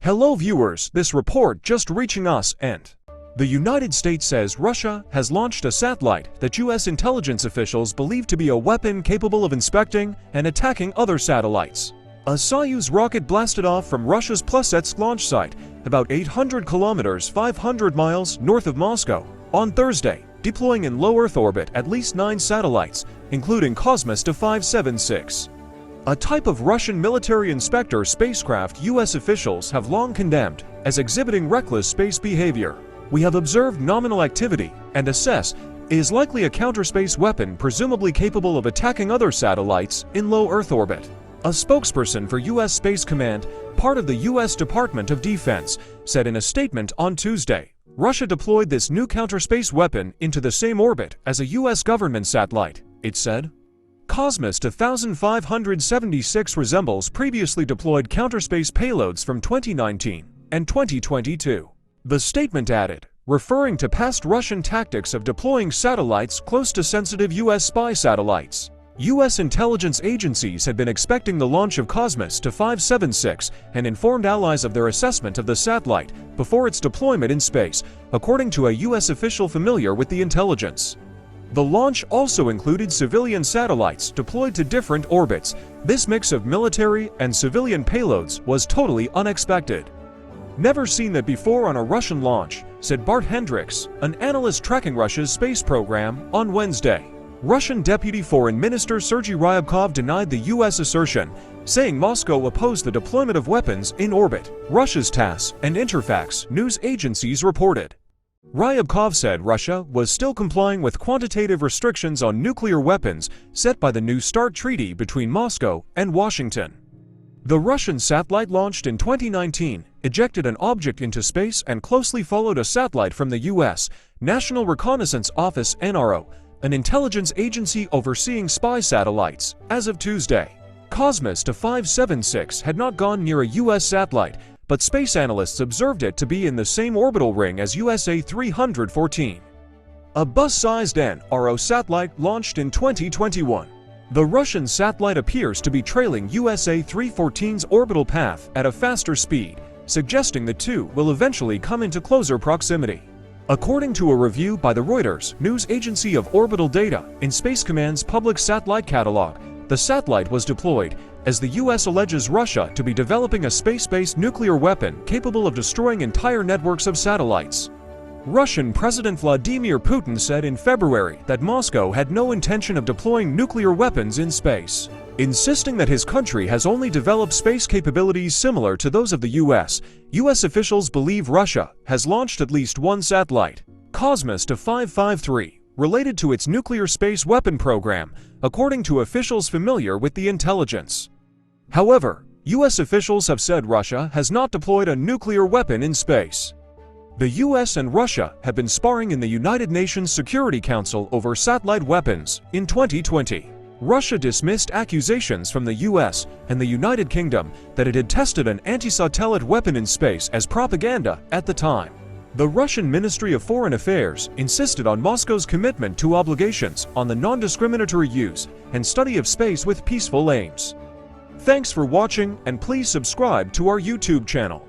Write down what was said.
Hello viewers, this report just reaching us and the United States says Russia has launched a satellite that U.S. intelligence officials believe to be a weapon capable of inspecting and attacking other satellites. A Soyuz rocket blasted off from Russia's Plesetsk launch site, about 800 kilometers 500 miles north of Moscow, on Thursday, deploying in low Earth orbit at least 9 satellites, including Cosmos Tu-576. A type of Russian military inspector spacecraft U.S. officials have long condemned as exhibiting reckless space behavior. We have observed nominal activity and assess it is likely a counterspace weapon presumably capable of attacking other satellites in low Earth orbit. A spokesperson for U.S. Space Command, part of the U.S. Department of Defense, said in a statement on Tuesday, Russia deployed this new counterspace weapon into the same orbit as a U.S. government satellite, it said. Cosmos Tu-576 resembles previously deployed counterspace payloads from 2019 and 2022. The statement added, referring to past Russian tactics of deploying satellites close to sensitive U.S. spy satellites. U.S. intelligence agencies had been expecting the launch of Cosmos Tu-576 and informed allies of their assessment of the satellite before its deployment in space, according to a U.S. official familiar with the intelligence. The launch also included civilian satellites deployed to different orbits. This mix of military and civilian payloads was totally unexpected. Never seen that before on a Russian launch, said Bart Hendricks, an analyst tracking Russia's space program, on Wednesday. Russian Deputy Foreign Minister Sergei Ryabkov denied the U.S. assertion, saying Moscow opposed the deployment of weapons in orbit, Russia's TASS and Interfax news agencies reported. Ryabkov said Russia was still complying with quantitative restrictions on nuclear weapons set by the New START treaty between Moscow and Washington. The Russian satellite launched in 2019, ejected an object into space and closely followed a satellite from the U.S. National Reconnaissance Office (NRO), an intelligence agency overseeing spy satellites, as of Tuesday. Cosmos Tu-576 had not gone near a U.S. satellite, but space analysts observed it to be in the same orbital ring as USA 314. A bus-sized NRO satellite launched in 2021. The Russian satellite appears to be trailing USA 314's orbital path at a faster speed, suggesting the two will eventually come into closer proximity. According to a review by the Reuters news agency of orbital data in Space Command's public satellite catalog, the satellite was deployed as the U.S. alleges Russia to be developing a space-based nuclear weapon capable of destroying entire networks of satellites. Russian President Vladimir Putin said in February that Moscow had no intention of deploying nuclear weapons in space, insisting that his country has only developed space capabilities similar to those of the U.S. U.S. officials believe Russia has launched at least one satellite, Cosmos Tu-553, related to its nuclear space weapon program, according to officials familiar with the intelligence. However, U.S. officials have said Russia has not deployed a nuclear weapon in space. The U.S. and Russia have been sparring in the United Nations Security Council over satellite weapons in 2020. Russia dismissed accusations from the U.S. and the United Kingdom that it had tested an anti-satellite weapon in space as propaganda at the time. The Russian Ministry of Foreign Affairs insisted on Moscow's commitment to obligations on the non-discriminatory use and study of space with peaceful aims. Thanks for watching, and please subscribe to our YouTube channel.